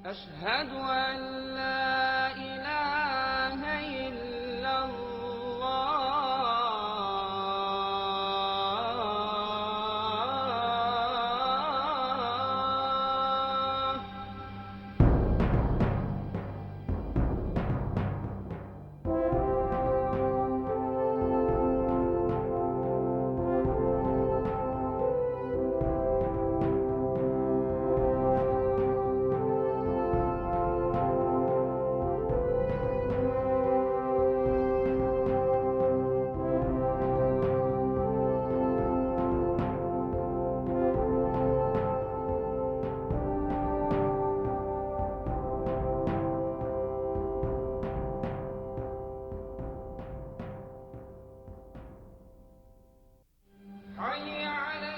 أشهد أن لا إله إلا الله. حي على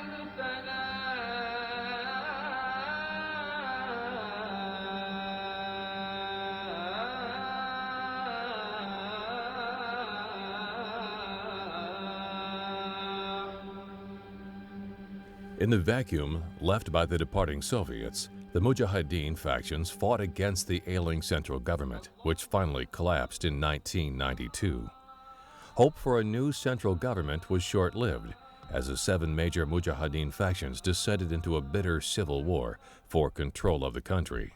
In the vacuum left by the departing Soviets, the Mujahideen factions fought against the ailing central government, which finally collapsed in 1992. Hope for a new central government was short-lived, as the 7 major Mujahideen factions descended into a bitter civil war for control of the country.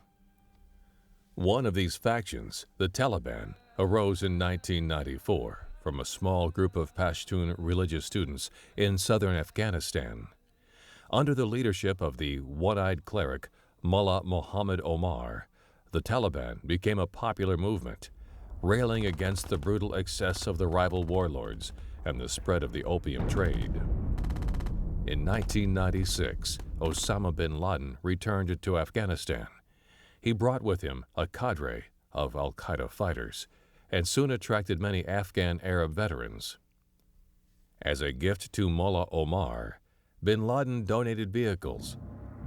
One of these factions, the Taliban, arose in 1994 from a small group of Pashtun religious students in southern Afghanistan. Under the leadership of the one-eyed cleric Mullah Muhammad Omar, the Taliban became a popular movement, railing against the brutal excess of the rival warlords and the spread of the opium trade. In 1996, Osama bin Laden returned to Afghanistan. He brought with him a cadre of al-Qaeda fighters and soon attracted many Afghan Arab veterans. As a gift to Mullah Omar, bin Laden donated vehicles,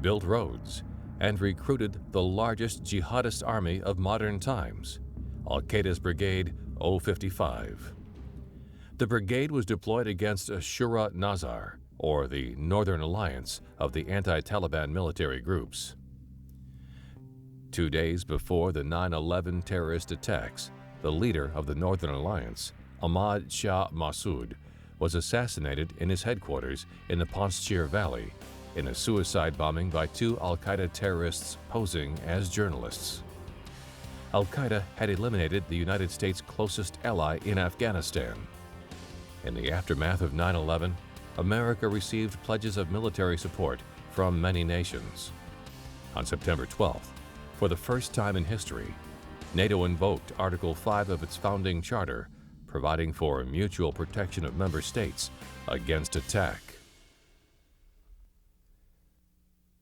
built roads, and recruited the largest jihadist army of modern times, Al-Qaeda's Brigade 055. The brigade was deployed against Shura Nazar, or the Northern Alliance of the anti-Taliban military groups. 2 days before the 9/11 terrorist attacks, the leader of the Northern Alliance, Ahmad Shah Massoud, was assassinated in his headquarters in the Panjshir Valley in a suicide bombing by 2 al-Qaeda terrorists posing as journalists. Al-Qaeda had eliminated the United States' closest ally in Afghanistan. In the aftermath of 9/11, America received pledges of military support from many nations. On September 12th, for the first time in history, NATO invoked Article 5 of its founding charter, providing for mutual protection of member states against attack.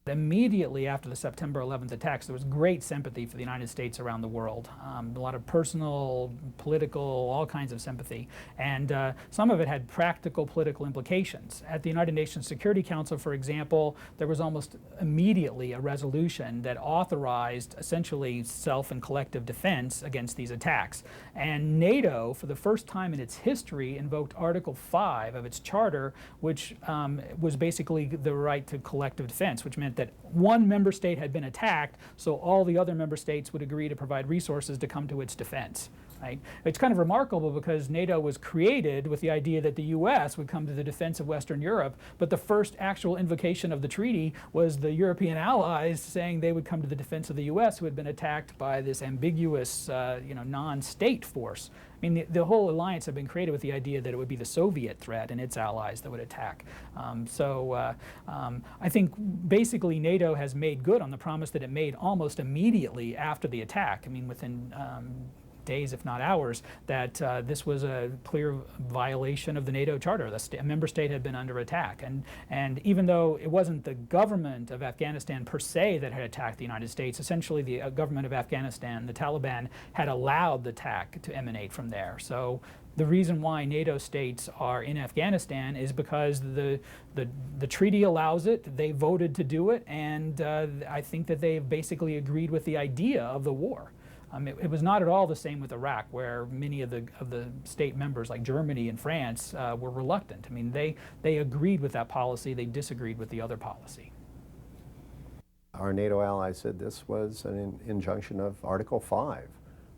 Immediately after the September 11th attacks, there was great sympathy for the United States around the world. A lot of personal, political, all kinds of sympathy. And some of it had practical political implications. At the United Nations Security Council, for example, there was almost immediately a resolution that authorized essentially self and collective defense against these attacks. And NATO, for the first time in its history, invoked Article 5 of its charter, which was basically the right to collective defense, which meant that one member state had been attacked, so all the other member states would agree to provide resources to come to its defense. Right? It's kind of remarkable because NATO was created with the idea that the U.S. would come to the defense of Western Europe, but the first actual invocation of the treaty was the European allies saying they would come to the defense of the U.S. who had been attacked by this ambiguous non-state force. I mean, the whole alliance had been created with the idea that it would be the Soviet threat and its allies that would attack. I think basically NATO has made good on the promise that it made almost immediately after the attack. I mean, within days, if not hours, that this was a clear violation of the NATO Charter. A member state had been under attack. And even though it wasn't the government of Afghanistan per se that had attacked the United States, essentially the government of Afghanistan, the Taliban, had allowed the attack to emanate from there. So the reason why NATO states are in Afghanistan is because the treaty allows it, they voted to do it, and I think that they've basically agreed with the idea of the war. It was not at all the same with Iraq, where many of the state members, like Germany and France, were reluctant. I mean, they agreed with that policy, they disagreed with the other policy. our NATO allies said this was an injunction of Article 5,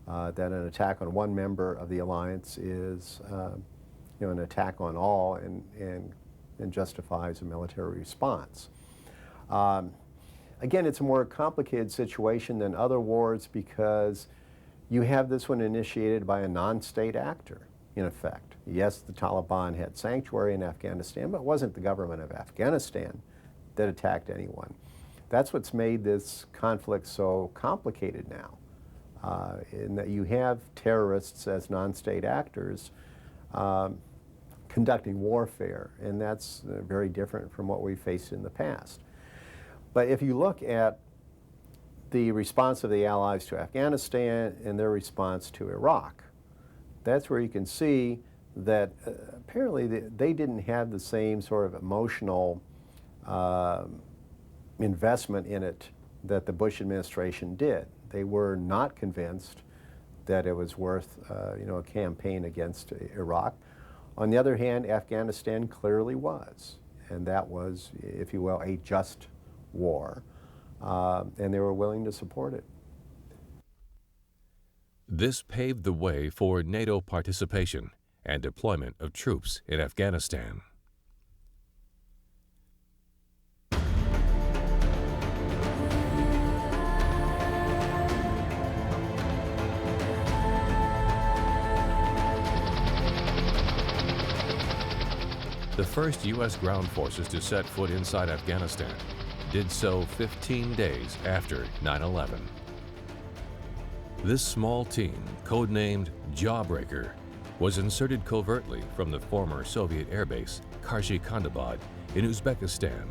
that an attack on one member of the alliance is an attack on all and justifies a military response. Again, it's a more complicated situation than other wars because you have this one initiated by a non-state actor, in effect. Yes, the Taliban had sanctuary in Afghanistan, but it wasn't the government of Afghanistan that attacked anyone. That's what's made this conflict so complicated now, in that you have terrorists as non-state actors conducting warfare, and that's very different from what we faced in the past. But if you look at the response of the Allies to Afghanistan and their response to Iraq, that's where you can see that apparently they didn't have the same sort of emotional investment in it that the Bush administration did. They were not convinced that it was worth a campaign against Iraq. On the other hand, Afghanistan clearly was, and that was, if you will, a just war, and they were willing to support it. This paved the way for NATO participation and deployment of troops in Afghanistan. The first U.S. ground forces to set foot inside Afghanistan did so 15 days after 9/11. This small team, codenamed Jawbreaker, was inserted covertly from the former Soviet airbase Karshi-Kandabad in Uzbekistan,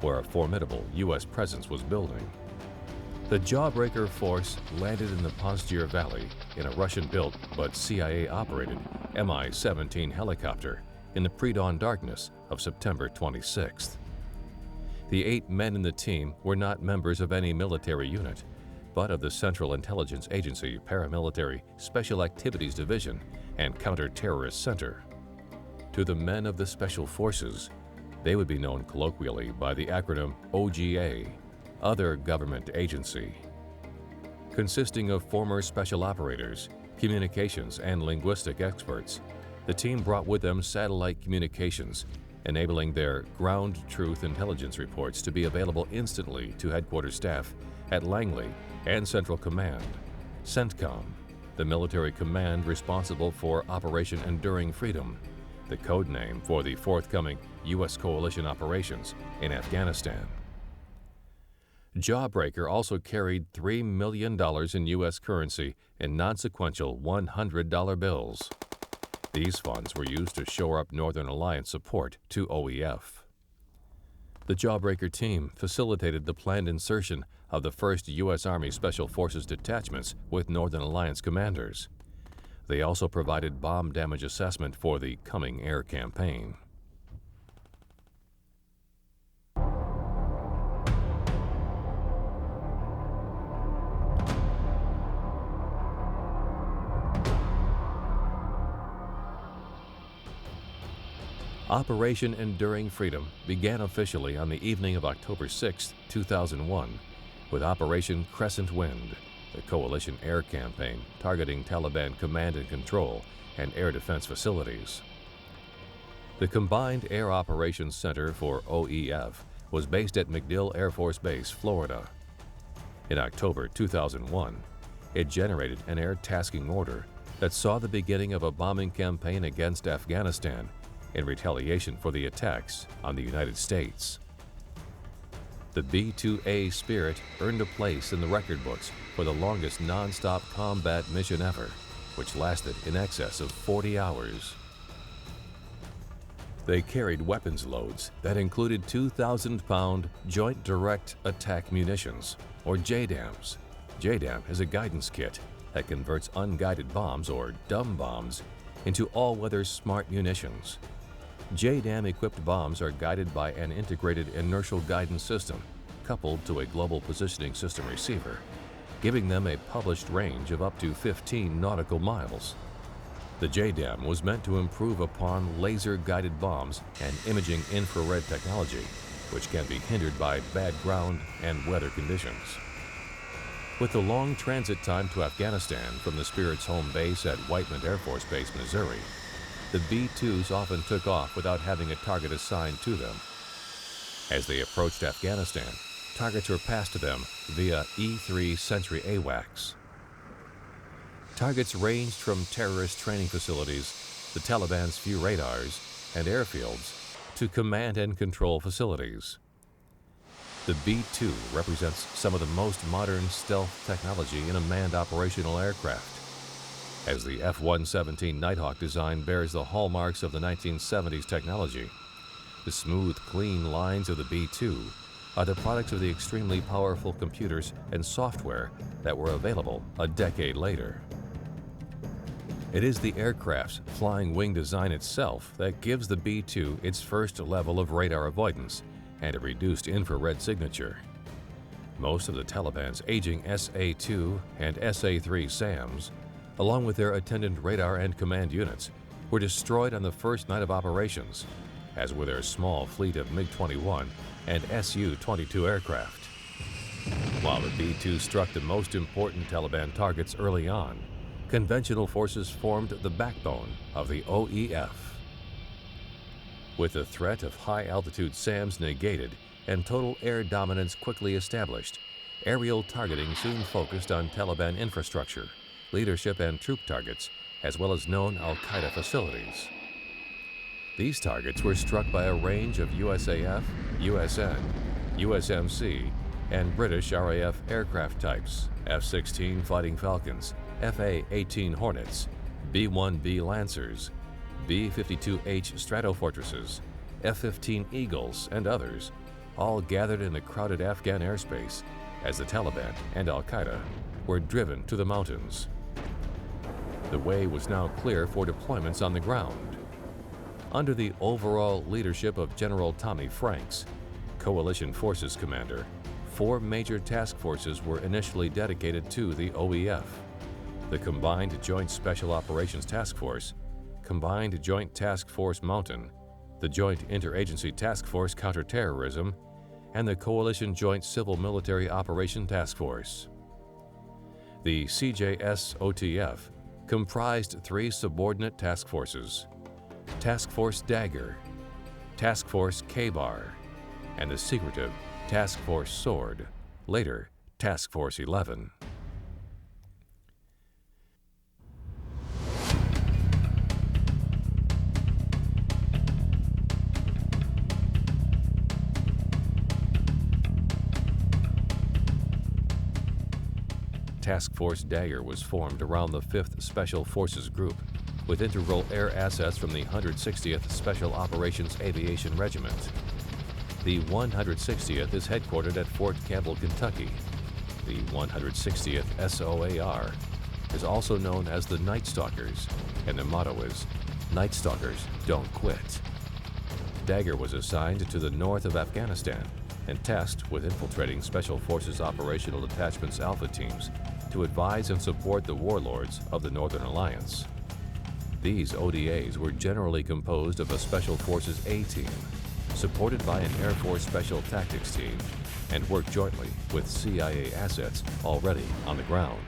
where a formidable U.S. presence was building. The Jawbreaker force landed in the Pastir Valley in a Russian-built but CIA-operated Mi-17 helicopter in the pre-dawn darkness of September 26th. The 8 men in the team were not members of any military unit, but of the Central Intelligence Agency Paramilitary Special Activities Division and Counter-Terrorist Center. To the men of the Special Forces, they would be known colloquially by the acronym OGA, Other Government Agency. Consisting of former special operators, communications, and linguistic experts, the team brought with them satellite communications, enabling their ground truth intelligence reports to be available instantly to headquarters staff at Langley and Central Command, CENTCOM, the military command responsible for Operation Enduring Freedom, the code name for the forthcoming U.S. coalition operations in Afghanistan. Jawbreaker also carried $3 million in U.S. currency in non-sequential $100 bills. These funds were used to shore up Northern Alliance support to OEF. The Jawbreaker team facilitated the planned insertion of the 1st U.S. Army Special Forces detachments with Northern Alliance commanders. They also provided bomb damage assessment for the coming air campaign. Operation Enduring Freedom began officially on the evening of October 6, 2001, with Operation Crescent Wind, the coalition air campaign targeting Taliban command and control and air defense facilities. The Combined Air Operations Center for OEF was based at MacDill Air Force Base, Florida. In October 2001, it generated an air tasking order that saw the beginning of a bombing campaign against Afghanistan in retaliation for the attacks on the United States. The B-2A Spirit earned a place in the record books for the longest non-stop combat mission ever, which lasted in excess of 40 hours. They carried weapons loads that included 2,000-pound Joint Direct Attack Munitions, or JDAMs. JDAM is a guidance kit that converts unguided bombs, or dumb bombs, into all-weather smart munitions. JDAM-equipped bombs are guided by an integrated inertial guidance system coupled to a global positioning system receiver, giving them a published range of up to 15 nautical miles. The JDAM was meant to improve upon laser-guided bombs and imaging infrared technology which can be hindered by bad ground and weather conditions. With the long transit time to Afghanistan from the Spirit's home base at Whiteman Air Force Base, Missouri, the B-2s often took off without having a target assigned to them. As they approached Afghanistan, targets were passed to them via E-3 Sentry AWACS. Targets ranged from terrorist training facilities, the Taliban's few radars, and airfields, to command and control facilities. The B-2 represents some of the most modern stealth technology in a manned operational aircraft, as the F-117 Nighthawk design bears the hallmarks of the 1970s technology. The smooth, clean lines of the B-2 are the products of the extremely powerful computers and software that were available a decade later. It is the aircraft's flying wing design itself that gives the B-2 its first level of radar avoidance and a reduced infrared signature. Most of the Taliban's aging SA-2 and SA-3 SAMs, along with their attendant radar and command units, were destroyed on the first night of operations, as were their small fleet of MiG-21 and Su-22 aircraft. While the B-2 struck the most important Taliban targets early on, conventional forces formed the backbone of the OEF. With the threat of high-altitude SAMs negated and total air dominance quickly established, aerial targeting soon focused on Taliban infrastructure, leadership and troop targets, as well as known al-Qaeda facilities. These targets were struck by a range of USAF, USN, USMC, and British RAF aircraft types, F-16 Fighting Falcons, FA-18 Hornets, B-1B Lancers, B-52H Stratofortresses, F-15 Eagles, and others, all gathered in the crowded Afghan airspace as the Taliban and al-Qaeda were driven to the mountains. The way was now clear for deployments on the ground. Under the overall leadership of General Tommy Franks, Coalition Forces Commander, 4 major task forces were initially dedicated to the OEF: the Combined Joint Special Operations Task Force, Combined Joint Task Force Mountain, the Joint Interagency Task Force Counterterrorism, and the Coalition Joint Civil Military Operation Task Force. The CJS-OTF comprised 3 subordinate task forces: Task Force Dagger, Task Force K-Bar, and the secretive Task Force Sword, later Task Force 11. Task Force Dagger was formed around the 5th Special Forces Group, with integral air assets from the 160th Special Operations Aviation Regiment. The 160th is headquartered at Fort Campbell, Kentucky. The 160th SOAR is also known as the Night Stalkers, and their motto is, "Night Stalkers don't quit." Dagger was assigned to the north of Afghanistan and tasked with infiltrating Special Forces Operational Detachment's Alpha teams to advise and support the warlords of the Northern Alliance. These ODAs were generally composed of a Special Forces A team, supported by an Air Force Special Tactics team, and worked jointly with CIA assets already on the ground.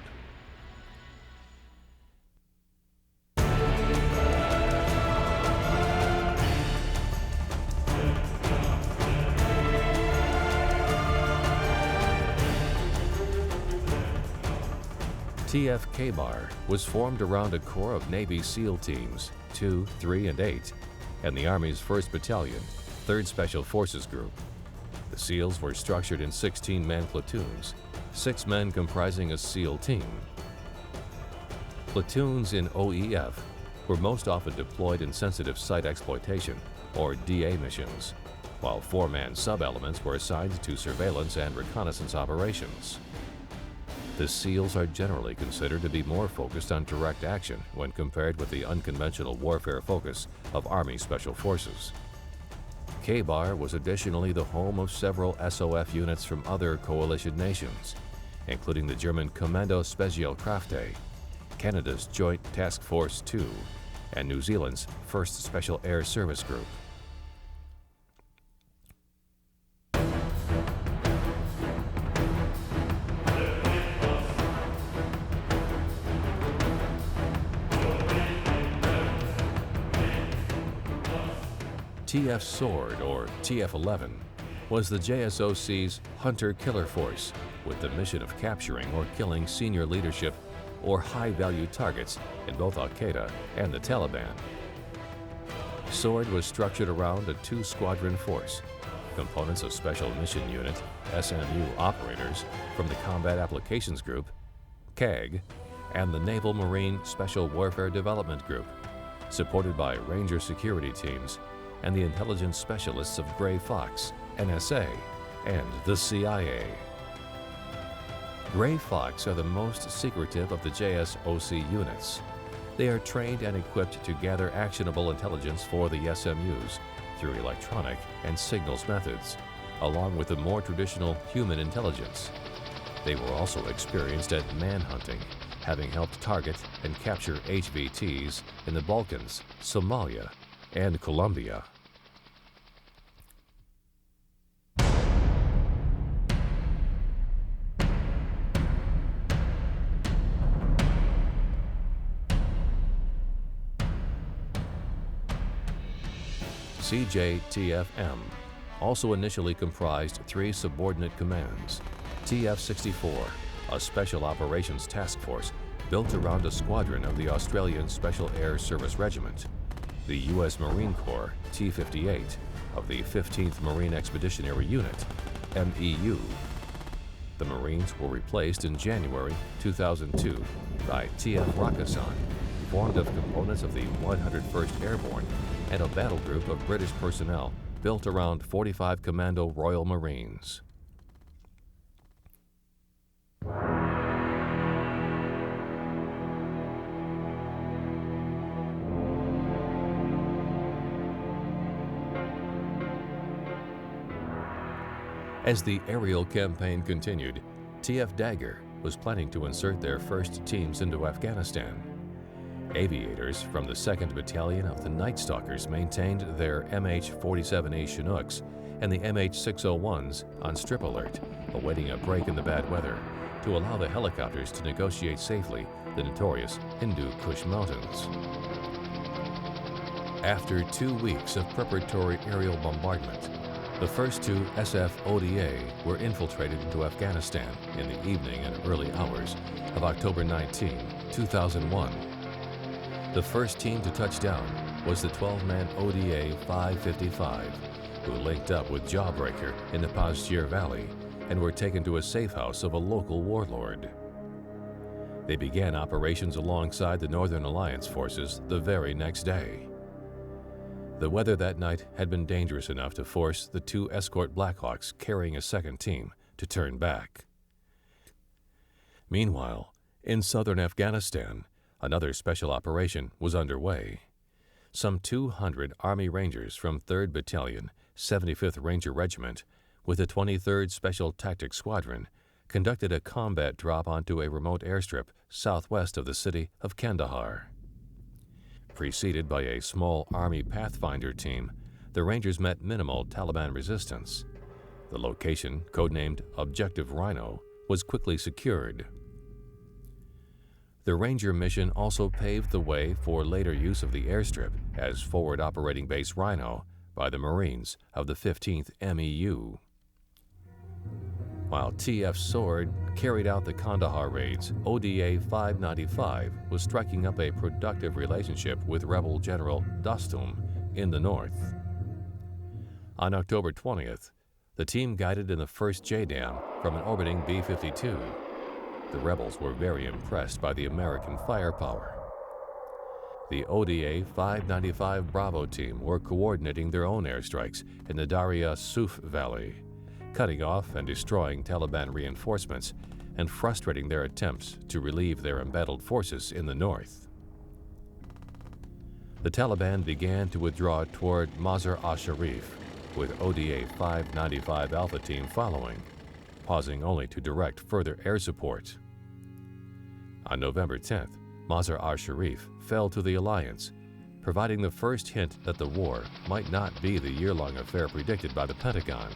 TF-K-Bar was formed around a core of Navy SEAL teams, 2, 3, and 8, and the Army's 1st Battalion, 3rd Special Forces Group. The SEALs were structured in 16-man platoons, 6 men comprising a SEAL team. Platoons in OEF were most often deployed in sensitive site exploitation, or DA missions, while 4-man sub-elements were assigned to surveillance and reconnaissance operations. The SEALs are generally considered to be more focused on direct action when compared with the unconventional warfare focus of Army Special Forces. K-Bar was additionally the home of several SOF units from other coalition nations, including the German Kommando Spezialkräfte, Canada's Joint Task Force 2, and New Zealand's 1st Special Air Service Group. TF Sword, or TF-11, was the JSOC's hunter-killer force with the mission of capturing or killing senior leadership or high-value targets in both Al-Qaeda and the Taliban. Sword was structured around a two-squadron force, components of Special Mission Unit, SMU operators from the Combat Applications Group, CAG, and the Naval Marine Special Warfare Development Group, supported by Ranger security teams and the intelligence specialists of Gray Fox, NSA, and the CIA. Gray Fox are the most secretive of the JSOC units. They are trained and equipped to gather actionable intelligence for the SMUs through electronic and signals methods, along with the more traditional human intelligence. They were also experienced at manhunting, having helped target and capture HVTs in the Balkans, Somalia, and Colombia. CJTF-M also initially comprised three subordinate commands. TF-64, a Special Operations Task Force built around a squadron of the Australian Special Air Service Regiment. The U.S. Marine Corps T-58 of the 15th Marine Expeditionary Unit, MEU. The Marines were replaced in January 2002 by TF Rakkasan, formed of components of the 101st Airborne and a battle group of British personnel built around 45 Commando Royal Marines. As the aerial campaign continued, TF Dagger was planning to insert their first teams into Afghanistan. Aviators from the 2nd Battalion of the Night Stalkers maintained their MH-47A Chinooks and the MH-601s on strip alert, awaiting a break in the bad weather to allow the helicopters to negotiate safely the notorious Hindu Kush Mountains. After 2 weeks of preparatory aerial bombardment, the first two SF-ODA were infiltrated into Afghanistan in the evening and early hours of October 19, 2001. The first team to touch down was the 12-man ODA 555, who linked up with Jawbreaker in the Pasjir Valley and were taken to a safe house of a local warlord. They began operations alongside the Northern Alliance forces the very next day. The weather that night had been dangerous enough to force the two escort Blackhawks carrying a second team to turn back. Meanwhile, in southern Afghanistan, another special operation was underway. Some 200 Army Rangers from 3rd Battalion, 75th Ranger Regiment, with the 23rd Special Tactics Squadron, conducted a combat drop onto a remote airstrip southwest of the city of Kandahar. Preceded by a small Army Pathfinder team, the Rangers met minimal Taliban resistance. The location, codenamed Objective Rhino, was quickly secured. The Ranger mission also paved the way for later use of the airstrip as Forward Operating Base Rhino by the Marines of the 15th MEU. While TF Sword carried out the Kandahar raids, ODA 595 was striking up a productive relationship with Rebel General Dostum in the north. On October 20th, the team guided in the first JDAM from an orbiting B-52. The rebels were very impressed by the American firepower. The ODA 595 Bravo team were coordinating their own airstrikes in the Darya Suf Valley, cutting off and destroying Taliban reinforcements and frustrating their attempts to relieve their embattled forces in the north. The Taliban began to withdraw toward Mazar-e-Sharif, with ODA 595 Alpha Team following, pausing only to direct further air support. On November 10th, Mazar-e-Sharif fell to the alliance, providing the first hint that the war might not be the year-long affair predicted by the Pentagon.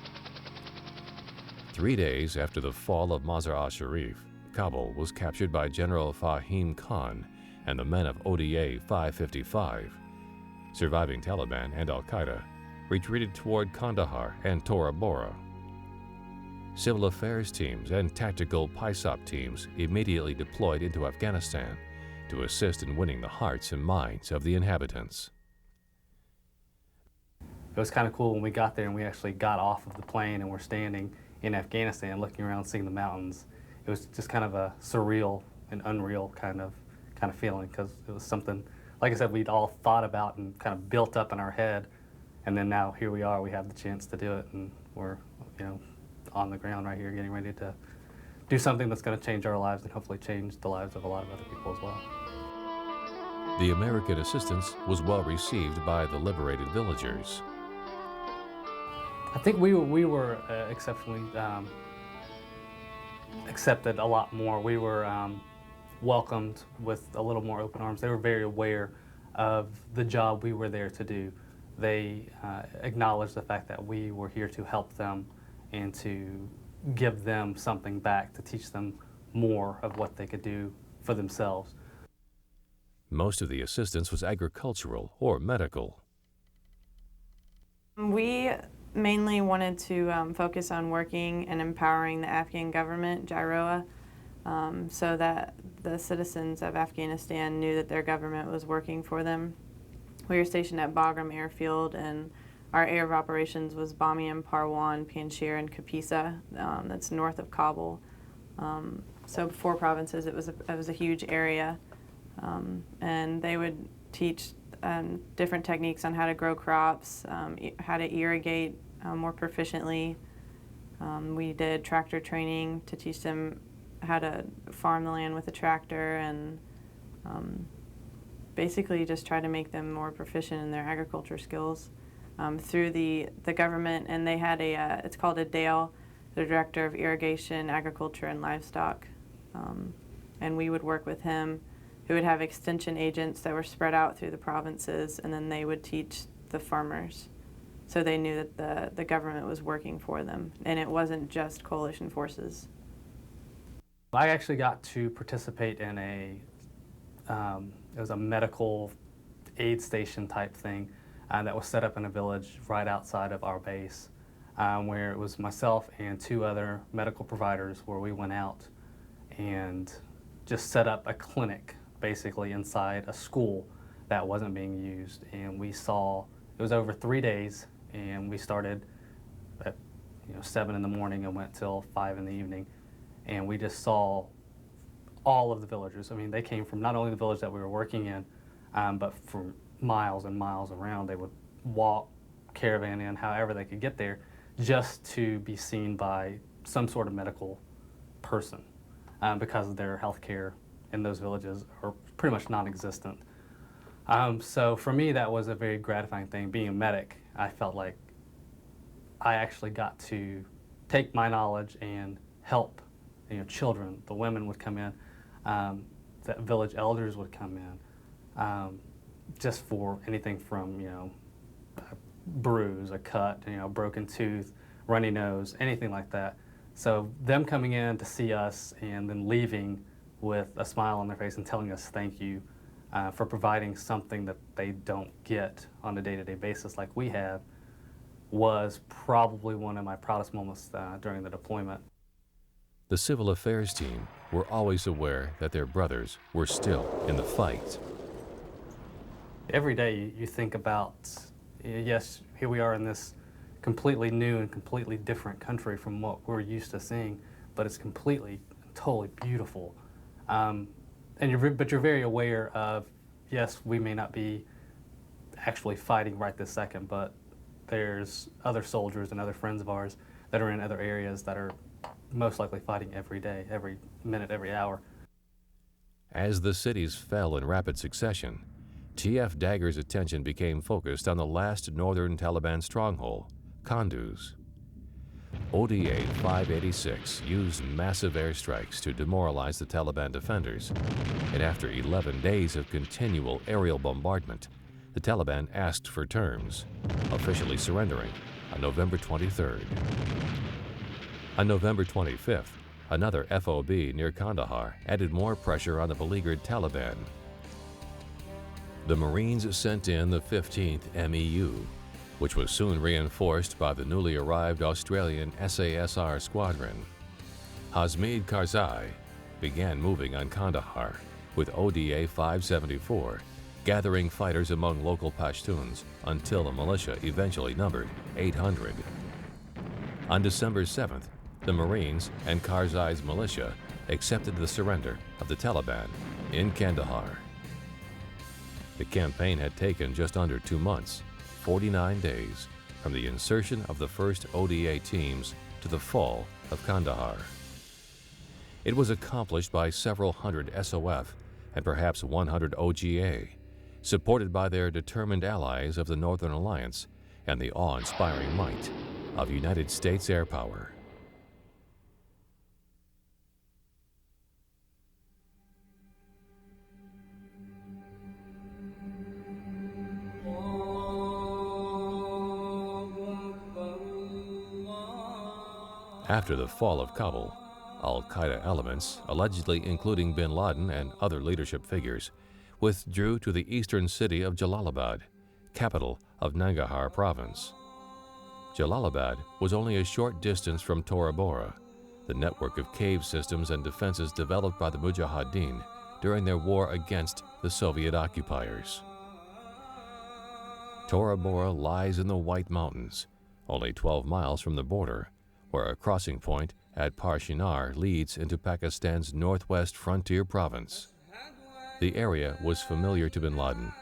3 days after the fall of Mazar-e-Sharif, Kabul was captured by General Fahim Khan and the men of ODA 555. Surviving Taliban and al-Qaeda retreated toward Kandahar and Tora Bora. Civil affairs teams and tactical PISOP teams immediately deployed into Afghanistan to assist in winning the hearts and minds of the inhabitants. It was kind of cool when we got there and we actually got off of the plane and we're standing in Afghanistan looking around, seeing the mountains. It was just kind of a surreal and unreal kind of feeling, because it was something, like I said, we'd all thought about and kind of built up in our head, and then now here we are, we have the chance to do it, and we're, on the ground right here getting ready to do something that's going to change our lives and hopefully change the lives of a lot of other people as well. The American assistance was well received by the liberated villagers. I think we were exceptionally accepted a lot more. We were welcomed with a little more open arms. They were very aware of the job we were there to do. They acknowledged the fact that we were here to help them and to give them something back, to teach them more of what they could do for themselves. Most of the assistance was agricultural or medical. We mainly wanted to focus on working and empowering the Afghan government, JIROA, so that the citizens of Afghanistan knew that their government was working for them. We were stationed at Bagram Airfield, and our area of operations was Bamiyan, Parwan, Panjshir, and Kapisa. That's north of Kabul. So 4 provinces. It was a huge area, and they would teach different techniques on how to grow crops, how to irrigate more proficiently. We did tractor training to teach them how to farm the land with a tractor, and basically just try to make them more proficient in their agriculture skills through the government. And they had it's called a DALE, the Director of Irrigation, Agriculture, and Livestock. And we would work with him. We would have extension agents that were spread out through the provinces, and then they would teach the farmers. So they knew that the government was working for them, and it wasn't just coalition forces. I actually got to participate in it was a medical aid station type thing that was set up in a village right outside of our base, where it was myself and 2 other medical providers, where we went out and just set up a clinic basically inside a school that wasn't being used. And we saw, it was over 3 days, and we started at 7 in the morning and went till 5 in the evening, and we just saw all of the villagers. I mean, they came from not only the village that we were working in, but from miles and miles around. They would walk, caravan in, however they could get there, just to be seen by some sort of medical person, because their health care in those villages are pretty much non-existent. So for me, that was a very gratifying thing. Being a medic, I felt like I actually got to take my knowledge and help children. The women would come in, the village elders would come in, just for anything from a bruise, a cut, broken tooth, runny nose, anything like that. So them coming in to see us and then leaving with a smile on their face and telling us thank you for providing something that they don't get on a day-to-day basis like we have, was probably one of my proudest moments during the deployment. The civil affairs team were always aware that their brothers were still in the fight. Every day you think about, yes, here we are in this completely new and completely different country from what we're used to seeing, but it's completely, totally beautiful. But you're very aware of, yes, we may not be actually fighting right this second, but there's other soldiers and other friends of ours that are in other areas that are most likely fighting every day, every minute, every hour. As the cities fell in rapid succession, T.F. Dagger's attention became focused on the last northern Taliban stronghold, Kunduz. ODA 586 used massive airstrikes to demoralize the Taliban defenders, and after 11 days of continual aerial bombardment, the Taliban asked for terms, officially surrendering on November 23rd. On November 25th, another FOB near Kandahar added more pressure on the beleaguered Taliban. The Marines sent in the 15th MEU, which was soon reinforced by the newly arrived Australian SASR squadron. Hamid Karzai began moving on Kandahar with ODA 574, gathering fighters among local Pashtuns until the militia eventually numbered 800. On December 7th, the Marines and Karzai's militia accepted the surrender of the Taliban in Kandahar. The campaign had taken just under 2 months, 49 days, from the insertion of the first ODA teams to the fall of Kandahar. It was accomplished by several hundred SOF and perhaps 100 OGA, supported by their determined allies of the Northern Alliance and the awe-inspiring might of United States air power. After the fall of Kabul, al-Qaeda elements, allegedly including bin Laden and other leadership figures, withdrew to the eastern city of Jalalabad, capital of Nangarhar province. Jalalabad was only a short distance from Tora Bora, the network of cave systems and defenses developed by the Mujahideen during their war against the Soviet occupiers. Tora Bora lies in the White Mountains, only 12 miles from the border, where a crossing point at Parshinar leads into Pakistan's northwest frontier province. The area was familiar to bin Laden.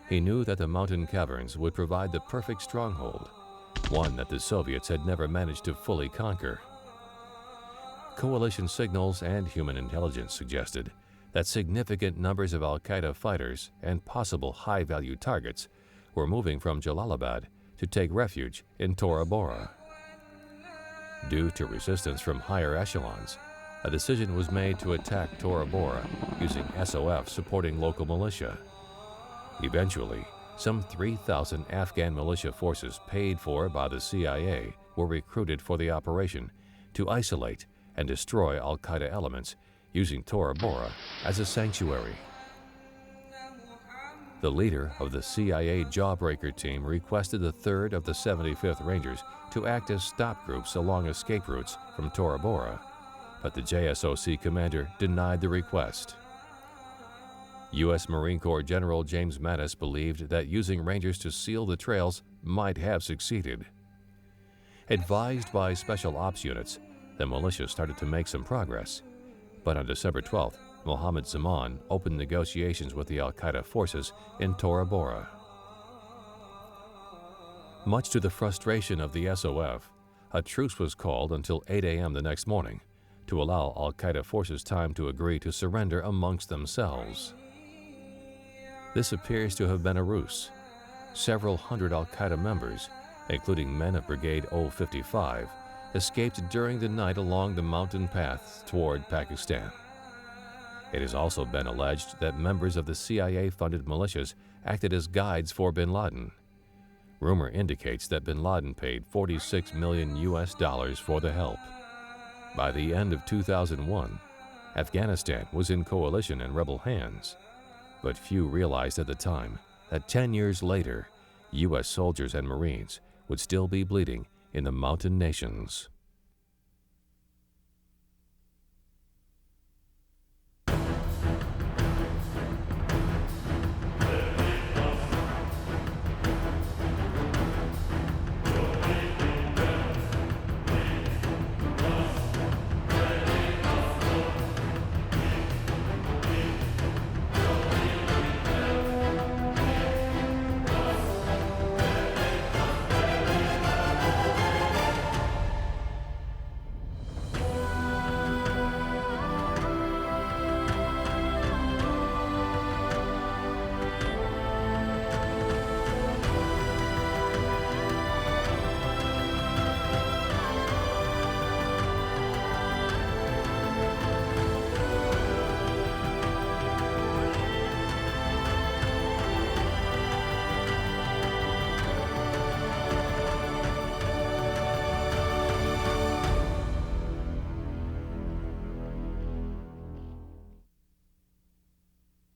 He knew that the mountain caverns would provide the perfect stronghold, one that the Soviets had never managed to fully conquer. Coalition signals and human intelligence suggested that significant numbers of al-Qaeda fighters and possible high-value targets were moving from Jalalabad to take refuge in Tora Bora. Due to resistance from higher echelons, a decision was made to attack Tora Bora using SOF supporting local militia. Eventually, some 3,000 Afghan militia forces paid for by the CIA were recruited for the operation to isolate and destroy al-Qaeda elements using Tora Bora as a sanctuary. The leader of the CIA Jawbreaker team requested the 3rd of the 75th Rangers to act as stop groups along escape routes from Tora Bora, but the JSOC commander denied the request. U.S. Marine Corps General James Mattis believed that using Rangers to seal the trails might have succeeded. Advised by special ops units, the militia started to make some progress, but on December 12th, Mohammed Zaman opened negotiations with the al-Qaeda forces in Tora Bora. Much to the frustration of the SOF, a truce was called until 8 a.m. the next morning to allow al-Qaeda forces time to agree to surrender amongst themselves. This appears to have been a ruse. Several hundred al-Qaeda members, including men of Brigade 055, escaped during the night along the mountain paths toward Pakistan. It has also been alleged that members of the CIA-funded militias acted as guides for bin Laden. Rumor indicates that bin Laden paid $46 million for the help. By the end of 2001, Afghanistan was in coalition and rebel hands, but few realized at the time that 10 years later, U.S. soldiers and Marines would still be bleeding in the mountain nations.